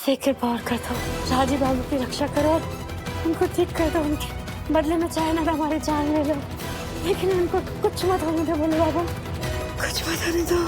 बस एक कृपा और कर दो, राजी बाबू की रक्षा करो, उनको ठीक कर दो। उनके बदले में चाहे ना हमारी जान ले लो, लेकिन उनको कुछ मत होने दो बोले बाबू, कुछ मत होने दो।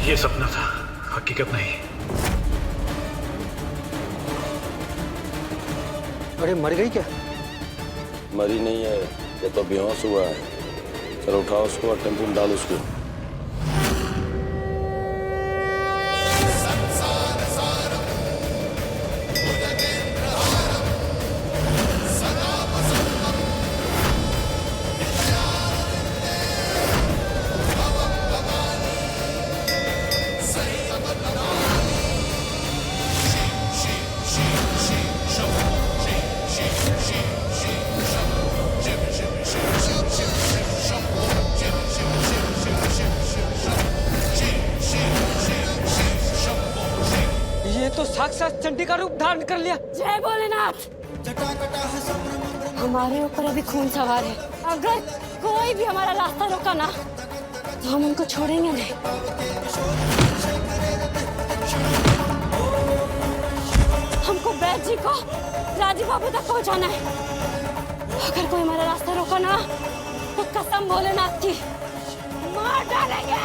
ये सपना था, हकीकत नहीं। अरे मर गई क्या? मरी नहीं है, ये तो बेहोश हुआ है। चलो उठाओ उसको और टेम्पो में डालो उसको। ये तो साक्षात चंडी का रूप धारण कर लिया। जय भोलेनाथ। हमारे ऊपर अभी खून सवार है, अगर कोई भी हमारा रास्ता रोका ना तो हम उनको छोड़ेंगे नहीं। हमको बैद जी को राजीव बाबू तक पहुंचाना है। अगर कोई हमारा रास्ता रोका ना तो कसम भोलेनाथ की मार डालेंगे।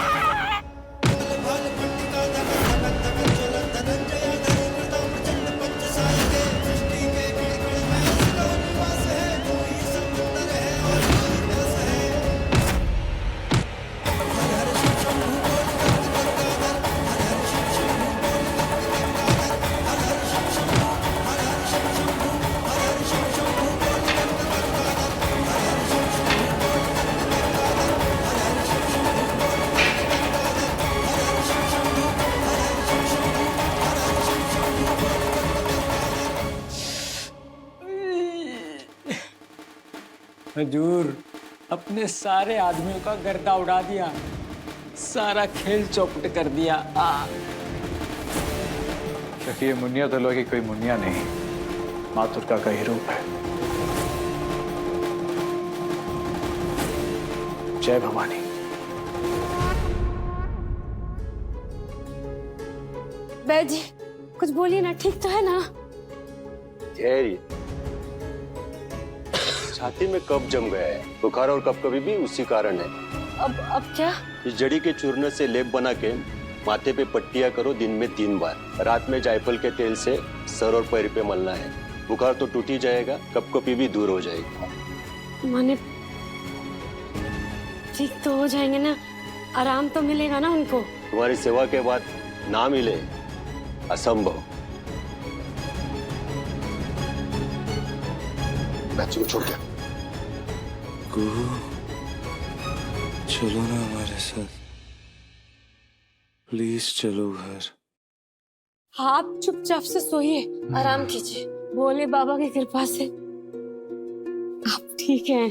हजूर, अपने सारे आदमियों का गर्दा उड़ा दिया, सारा खेल चौपट कर दिया। क्योंकि ये मुनिया तो लोग की कोई मुनिया नहीं, माँ दुर्गा का ही रूप है। जय भवानी। बैद जी कुछ बोलिए ना, ठीक तो है ना? धैर्य। छाती में कफ जम गया है, बुखार और कभी भी उसी कारण है। अब क्या? इस जड़ी के चूर्ण से लेप बना के माथे पे पट्टियां करो दिन में 3 बार। रात में जायफल के तेल से सर और पैर पे मलना है। बुखार तो टूट ही जाएगा, कभी भी दूर हो जाएगी। माने ठीक तो हो जाएंगे ना, आराम तो मिलेगा ना उनको? तुम्हारी सेवा के बाद ना मिले असंभव। बच्ची को छोड़ के गुरु, चलो ना हमारे साथ, प्लीज चलो घर। आप चुपचाप से सोइए, आराम कीजिए। भोले बाबा की कृपा से आप ठीक हैं।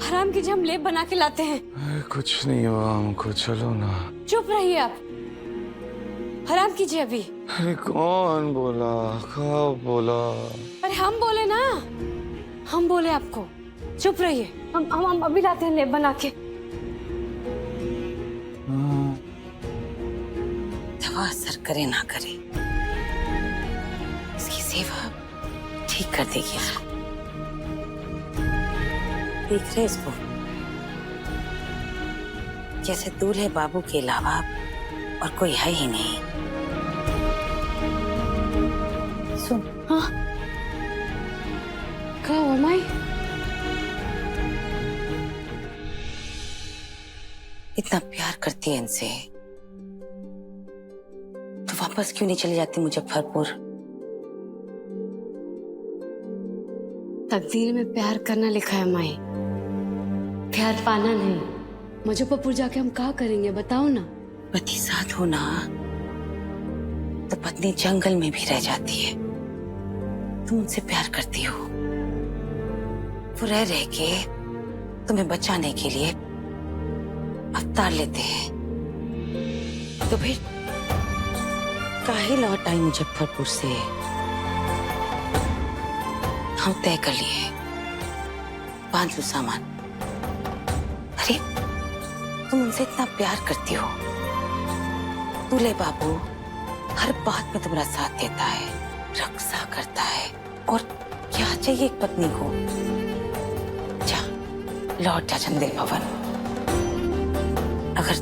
आराम कीजिए, हम लेप बना के लाते हैं। अरे कुछ नहीं हुआ हमको, चलो ना। चुप रहिए आप, आराम कीजिए अभी। अरे कौन बोला, कब बोला? अरे हम बोले ना, हम बोले आपको। चुप रहिए, हम अभी लाते हैं लेप बना के। दवा असर करे ना करे, इसकी सेवा ठीक कर देगी। देख रहे इसको, जैसे दूल्हे बाबू के अलावा और कोई है ही नहीं। सुन, हाँ क्या हुआ माई? इतना प्यार करती है इनसे तो वापस क्यों नहीं चली जाती मुजफ्फरपुर? तकदीर में प्यार करना लिखा है माई, प्यार पाना नहीं। मुजफ्फरपुर जाके हम क्या करेंगे बताओ ना। पति साथ हो ना तो पत्नी जंगल में भी रह जाती है। तुम उनसे प्यार करती हो, वो रह रह के तुम्हें बचाने के लिए अवतार लेते हैं, तो फिर काहे लौट आई मुजफ्फरपुर से? हम तय कर लिए, बांध लो सामान। अरे तुम उनसे इतना प्यार करती हो, दूल्हे बाबू हर बात में तुम्हारा साथ देता है, रक्षा करता है, और क्या चाहिए एक पत्नी को? जा लौट जा चंदेल भवन। अगर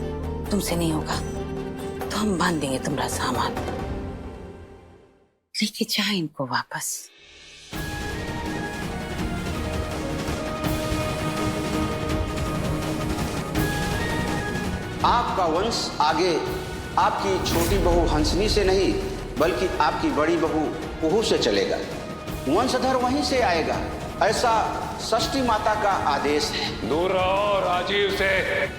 तुमसे नहीं होगा तो हम बांध देंगे तुम्हारा सामान, लेके जा इनको वापस। आपका वंश आगे आपकी छोटी बहू हंसनी से नहीं बल्कि आपकी बड़ी बहू कुहू से चलेगा। वंशधर वहीं से आएगा, ऐसा षष्ठी माता का आदेश है। दूर रहो राजीव से,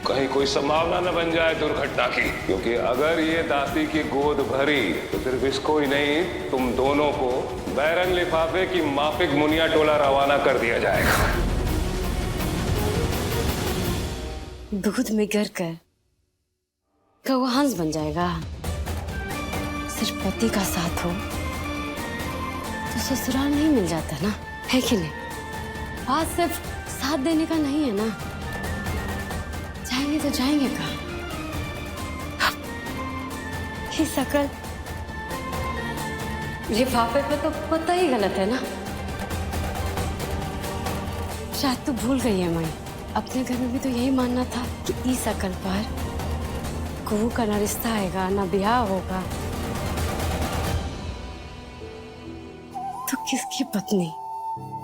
कहीं कोई संभावना न बन जाए दुर्घटना की, क्योंकि अगर ये दासी की गोद भरी तो सिर्फ इसको ही नहीं तुम दोनों को बैरंग लिफाफे की माफिक मुनिया टोला रवाना कर दिया जाएगा। दूध में गिर कर कौवा हंस बन जाएगा। सिर्फ पति का साथ हो तो ससुराल नहीं मिल जाता ना, है कि नहीं? बात सिर्फ साथ देने का नहीं है ना। जाएंगे तो जाएंगे कहाँ? ये शकल लिफाफे पे तो पता ही गलत है ना। शायद तू भूल गई है माई, अपने घर में भी तो यही मानना था कि इस शकल पर कुहू का ना रिश्ता आएगा ना ब्याह होगा। तो किसकी पत्नी,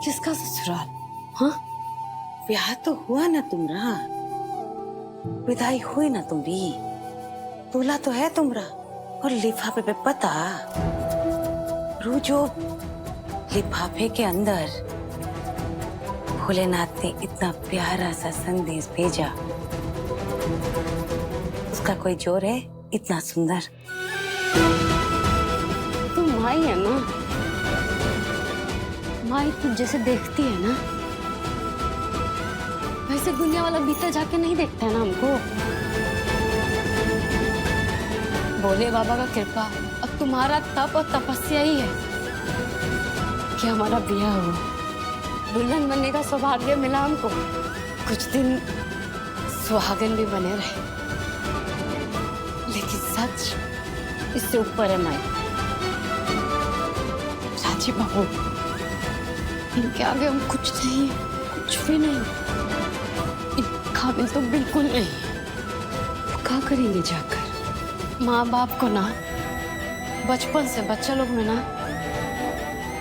किसका ससुराल? हाँ, ब्याह तो हुआ ना तुम्हारा, विदाई हुई ना तुम्हारी, दूल्हा तो है तुम्हारा, और लिफाफे पे पता। रोजो लिफाफे के अंदर भोलेनाथ ने इतना प्यारा सा संदेश भेजा, उसका कोई जोर है इतना सुंदर? तू माई है ना, माई तू जैसे देखती है ना वैसे दुनिया वाला भीतर जाके नहीं देखता है ना हमको। भोले बाबा का कृपा अब तुम्हारा तप और तपस्या ही है कि हमारा ब्याह हुआ, दुल्हन बनने का सौभाग्य मिला हमको, कुछ दिन सुहागन भी बने रहे। लेकिन सच इससे ऊपर है माई। राजी बाबू, इनके आगे हम कुछ नहीं, कुछ भी नहीं, इन काबिल तो बिल्कुल नहीं। वो क्या करेंगे जाकर? माँ बाप को ना बचपन से बच्चा लोग में ना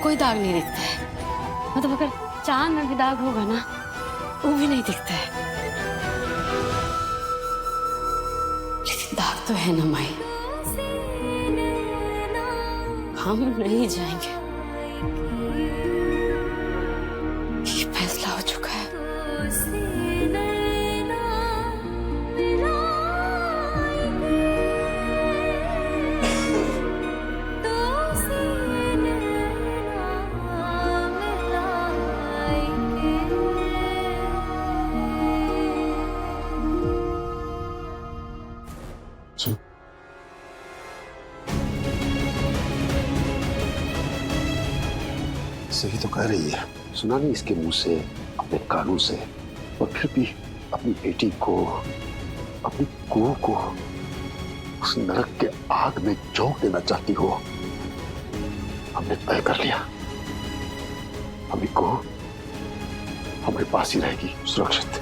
कोई दाग नहीं दिखता है। मतलब अगर चांद में भी दाग होगा ना वो भी नहीं दिखता है, लेकिन दाग तो है ना माई। हम नहीं जाएंगे, ये फैसला हो चुका है। सही तो कह रही है, सुना नहीं इसके मुंह से, अपने कानों से, और फिर भी अपनी बेटी को, अपनी कुहू को उस नरक के आग में झोंक देना चाहती हो। हमने तय कर लिया, हमें कुहू हमारे पास ही रहेगी सुरक्षित,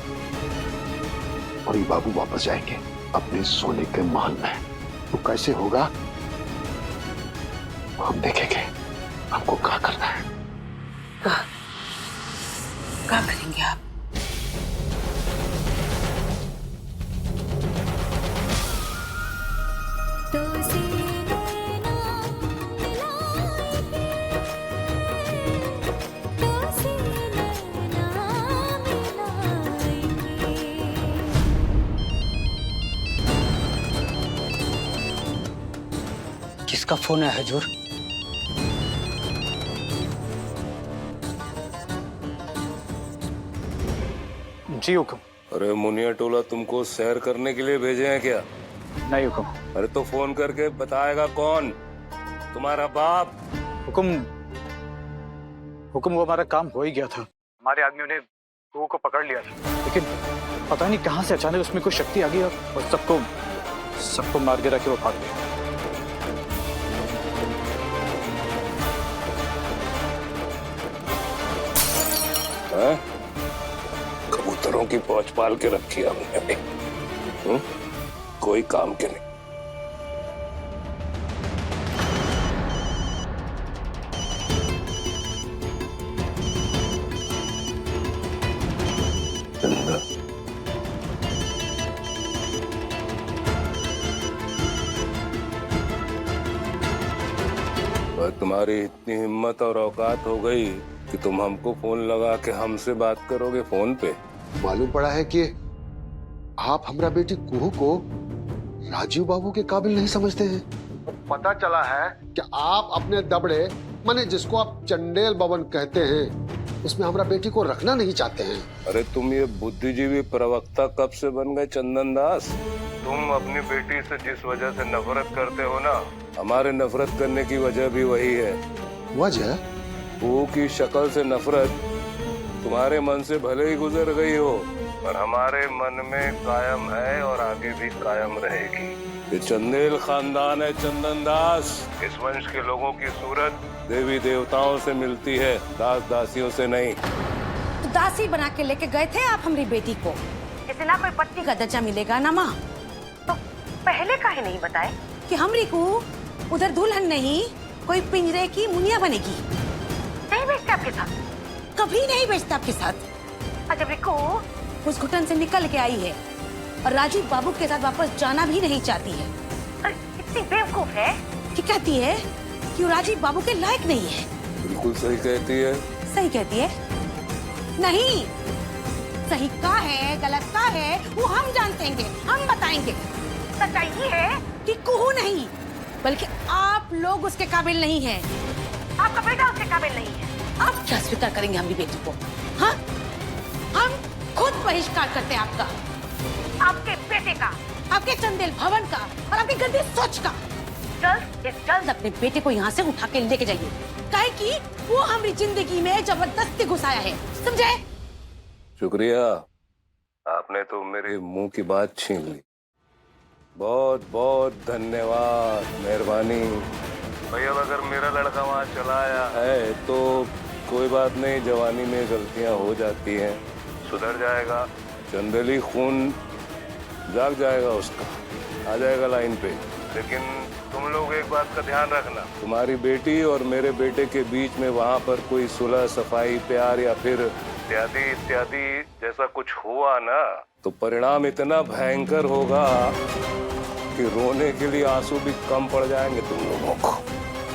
और ये बाबू वापस जाएंगे अपने सोने के महल में। वो कैसे होगा हम देखेंगे, हमको क्या करना है। क्या करेंगे आप? किसका फोन है हजूर? जी हुक्म। अरे मुनिया टोला तुमको सैर करने के लिए भेजे हैं क्या? नहीं हुक्म। अरे तो फोन करके बताएगा कौन? तुम्हारा बाप? हुक्म वो हमारा काम हो ही गया था। हमारे आदमियों ने कुहू को पकड़ लिया था, लेकिन पता नहीं कहां से अचानक उसमें कोई शक्ति आ गई और सबको मार गिरा के वो भाग गए। हैं? कबूतरों की पौछ पाल के रखी है हमने। कोई काम के नहीं। चंदा, पर तुम्हारी इतनी हिम्मत और औकात हो गई कि तुम हमको फोन लगा के हमसे बात करोगे फोन पे? मालूम पड़ा है कि आप हमारा बेटी कुहू को राजीव बाबू के काबिल नहीं समझते हैं। पता चला है कि आप अपने दबड़े माने जिसको आप चंडेल भवन कहते हैं उसमें हमारा बेटी को रखना नहीं चाहते हैं। अरे तुम ये बुद्धिजीवी प्रवक्ता कब से बन गए चंदन दास? तुम अपनी बेटी से जिस वजह से नफरत करते हो ना, हमारे नफरत करने की वजह भी वही है। वजह? वो की शक्ल से नफरत तुम्हारे मन से भले ही गुजर गई हो, पर हमारे मन में कायम है और आगे भी कायम रहेगी। ये चंदेल खानदान है चंदन दास। इस वंश के लोगों की सूरत देवी देवताओं से मिलती है, दास दासियों से नहीं। तो दासी बना के लेके गए थे आप हमारी बेटी को, इसे ना कोई पत्नी का दर्जा मिलेगा ना माँ। तो पहले काहे नहीं बताए कि हमरी को उधर दुल्हन नहीं कोई पिंजरे की मुनिया बनेगी? नहीं भेजते आपके साथ, कभी नहीं भेजते आपके साथ। जब रिको उस घुटन से निकल के आई है और राजीव बाबू के साथ वापस जाना भी नहीं चाहती है, इतनी बेवकूफ है कि कहती है कि वो राजीव बाबू के लायक नहीं है। बिल्कुल सही कहती है। सही कहती है? नहीं, सही का है गलत का है वो हम जानतेंगे, हम बताएंगे। सच्चाई ये है कि कुहू नहीं बल्कि आप लोग उसके काबिल नहीं हैं। आपका बेटा उसके काबिल नहीं है। आप क्या स्वीकार करेंगे हमारी बेटी को? हाँ, हम खुद बहिष्कार करते हैं आपका, आपके बेटे का, आपके चंदेल भवन का और आपकी गंदी सोच का। जल्द अपने बेटे को यहाँ से उठा के लेके जाइए, काहे कि वो हमारी जिंदगी में जबरदस्ती घुसाया है, समझे? शुक्रिया, आपने तो मेरे मुंह की बात छीन ली। बहुत बहुत धन्यवाद, मेहरबानी। भैया अगर मेरा लड़का वहाँ चला आया है तो कोई बात नहीं, जवानी में गलतियाँ हो जाती हैं, सुधर जाएगा। चंदेली खून जाग जाएगा उसका, आ जाएगा लाइन पे। लेकिन तुम लोग एक बात का ध्यान रखना, तुम्हारी बेटी और मेरे बेटे के बीच में वहाँ पर कोई सुलह सफाई प्यार या फिर इत्यादि इत्यादि जैसा कुछ हुआ ना, तो परिणाम इतना भयंकर होगा कि रोने के लिए आंसू भी कम पड़ जाएंगे तुम लोगों को।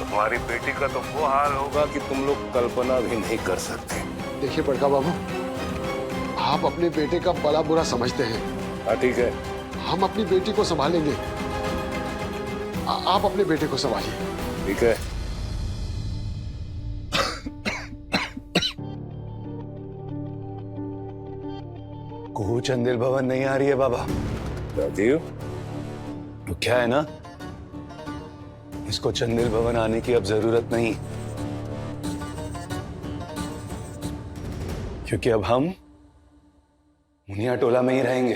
तुम्हारी बेटी का तो वो हाल होगा कि तुम लोग कल्पना भी नहीं कर सकते। देखिए बड़का बाबू, आप अपने बेटे का भला बुरा समझते हैं। हाँ ठीक है, हम अपनी बेटी को संभालेंगे, आप अपने बेटे को संभालिए। ठीक है। कुहू चंदेल भवन नहीं आ रही है बाबा। राजीव, तो क्या है ना, इसको चंदेल भवन आने की अब जरूरत नहीं, क्योंकि अब हम मुनिया टोला में ही रहेंगे।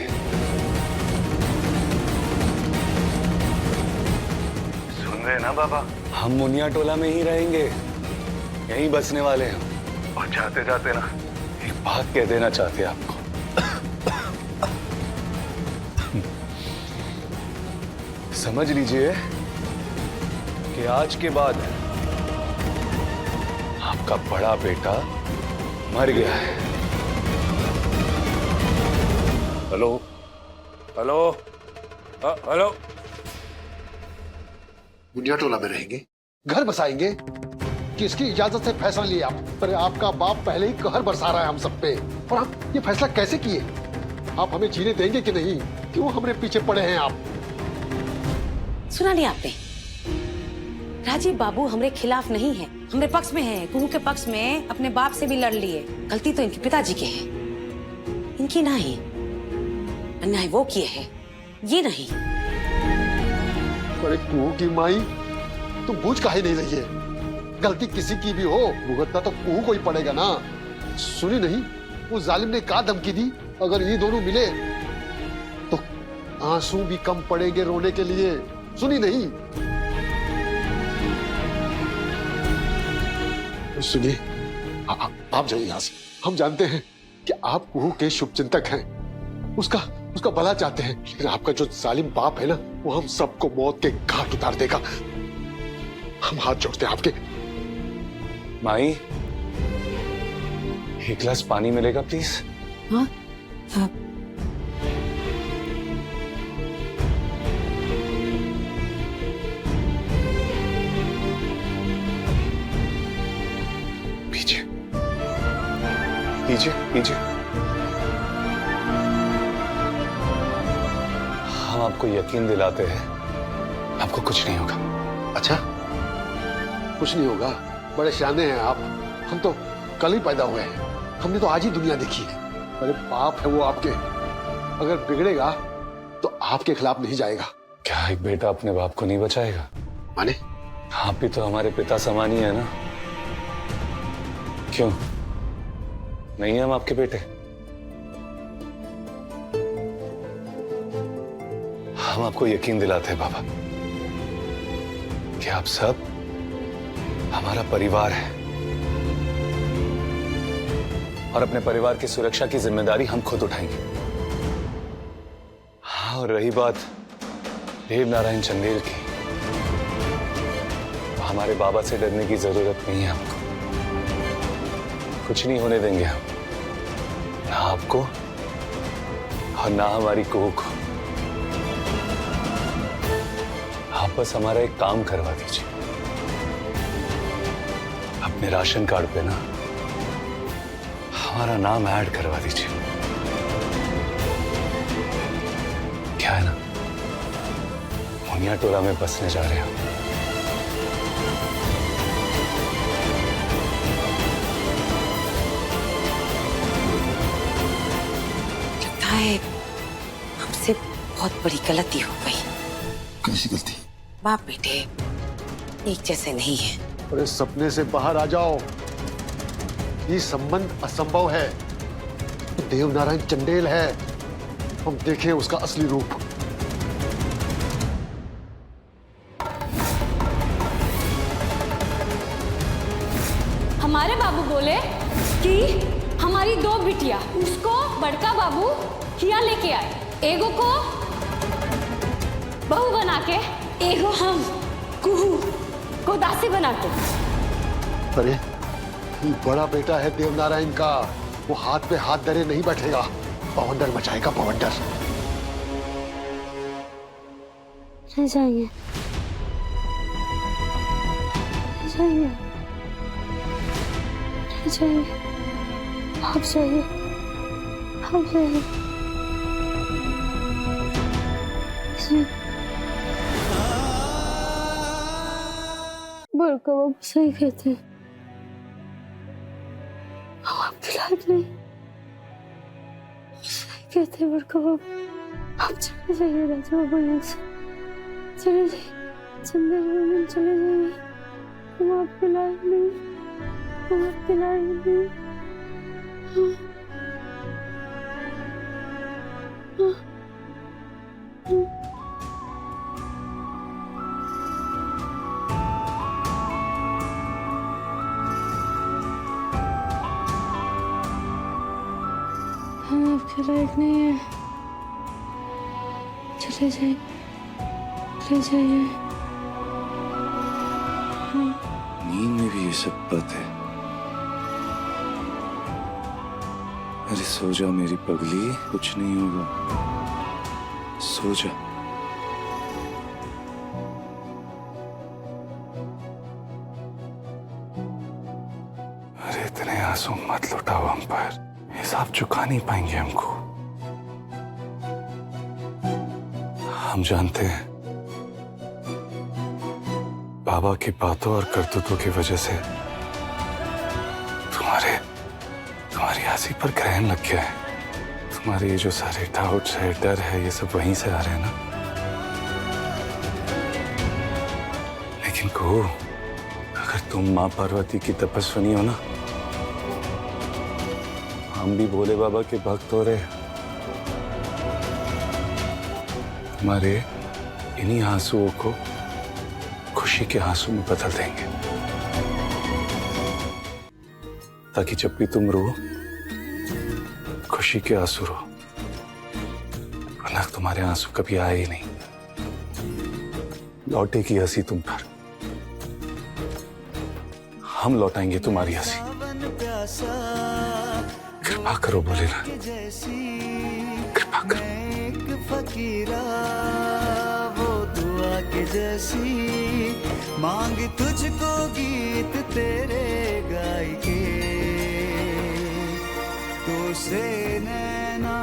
सुन रहे ना बाबा, हम मुनिया टोला में ही रहेंगे, यहीं बसने वाले हैं। और जाते जाते ना एक बात कह देना चाहते हैं आपको। समझ लीजिए कि आज के बाद आपका बड़ा बेटा मर गया है। Hello hello hello. Muniya Tola में रहेंगे, घर बसाएंगे, किसकी इजाजत से फैसला लिया आप? पर आपका बाप पहले ही कहर बरसा रहा है हम सब पे, और आप ये फैसला कैसे किए? आप हमें जीने देंगे कि नहीं? क्यों हमारे पीछे पड़े हैं आप? सुना नहीं आपने? राजीव बाबू हमारे खिलाफ नहीं है, हमारे पक्ष में है। कुहू के पक्ष में अपने बाप से भी लड़ लिए। गलती तो इनके पिताजी के है, इनकी नहीं। अन्याय वो किए हैं, ये नहीं। अरे कुहू की माई, तुम बूझ काहे नहीं रही है? गलती किसी की भी हो, भुगतना तो कुहू को ही पड़ेगा ना। सुनी नहीं वो जालिम ने क्या धमकी दी? अगर ये दोनों मिले तो आंसू भी कम पड़ेंगे रोने के लिए। सुनी नहीं? सुनिए, आप जाइए यहाँ से। हम जानते हैं कि आप कुहू के शुभचिंतक हैं, उसका भला चाहते हैं, लेकिन आपका जो जालिम बाप है ना, वो हम सबको मौत के घाट उतार देगा। हम हाथ जोड़ते हैं आपके। माई, एक गिलास पानी मिलेगा प्लीज? हाँ हाँ। पीछे पीछे पीछे। हम आपको यकीन दिलाते हैं, आपको कुछ नहीं होगा। अच्छा, कुछ नहीं होगा? बड़े शाने हैं आप। हम तो कल ही पैदा हुए हैं, हमने तो आज ही दुनिया देखी है। अरे बाप है वो आपके, अगर बिगड़ेगा तो आपके खिलाफ नहीं जाएगा। क्या एक बेटा अपने बाप को नहीं बचाएगा? माने? आप भी तो हमारे पिता समान ही है ना। क्यों नहीं हम आपके बेटे? हम आपको यकीन दिलाते हैं बाबा कि आप सब हमारा परिवार है, और अपने परिवार की सुरक्षा की जिम्मेदारी हम खुद उठाएंगे। हाँ, और रही बात देव नारायण चंदेल की, हमारे बाबा से डरने की जरूरत नहीं है हमको। कुछ नहीं होने देंगे हम, ना आपको और ना हमारी कुहू को। आप बस हमारा एक काम करवा दीजिए, अपने राशन कार्ड पे ना हमारा नाम ऐड करवा दीजिए। क्या है ना, मुनिया टोला में बसने जा रहे हैं। लगता है हमसे बहुत बड़ी गलती हो गई। कैसी गलती? बाप बेटे एक जैसे नहीं है। अरे सपने से बाहर आ जाओ, ये संबंध असंभव है। देव नारायण चंडेल है, हम देखें उसका असली रूप। हमारे बाबू बोले कि हमारी 2 बिटिया, उसको बड़का बाबू किया लेके आए, एगो को बहू बना के, एगो हम कुहू को दासी बना के। अरे ये बड़ा बेटा है देव नारायण का, वो हाथ पे हाथ धरे नहीं बैठेगा, बवंडर मचाएगा बवंडर। जाइए जाइए जाइए, आप जाइए, आप जाइए। बड़का बाबू सही कहते हैं, हम आपके लायक नहीं। सही कहते हैं बड़का बाबू। आप चले जाइए राजा बाबू, यहाँ से चले जाइए, चंदेल चले जाइए। हम आपके लायक नहीं, हम आपके लायक नहीं। हम आपके लायक नहीं है। चले जाइए, चले जाइए। नींद में भी ये सब बात है। अरे सो जा मेरी पगली, कुछ नहीं होगा, सो जा। अरे इतने आंसू मत लुटाओ हम पर, हिसाब चुका नहीं पाएंगे हमको। हम जानते हैं बाबा की बातों और करतूतों की वजह से तुम्हारी हंसी पर ग्रहण लग गया है। तुम्हारे ये जो सारे डाउट्स है, डर है, ये सब वहीं से आ रहे हैं ना। लेकिन को अगर तुम माँ पार्वती की तपस्विनी हो ना, हम भी भोले बाबा के भक्त हो रहे, हमारे इन्हीं आंसुओं को खुशी के आंसू में बदल देंगे, ताकि जब भी तुम रो खुशी के आंसू रो, वरना तुम्हारे आंसू कभी आए ही नहीं। लौटेगी हंसी तुम पर, हम लौटाएंगे तुम्हारी हंसी। कृपा करो भोलेनाथ, कृपा करो। फकीरा वो दुआ के जैसी मांग तुझको गीत तेरे गाय के, तो से नैना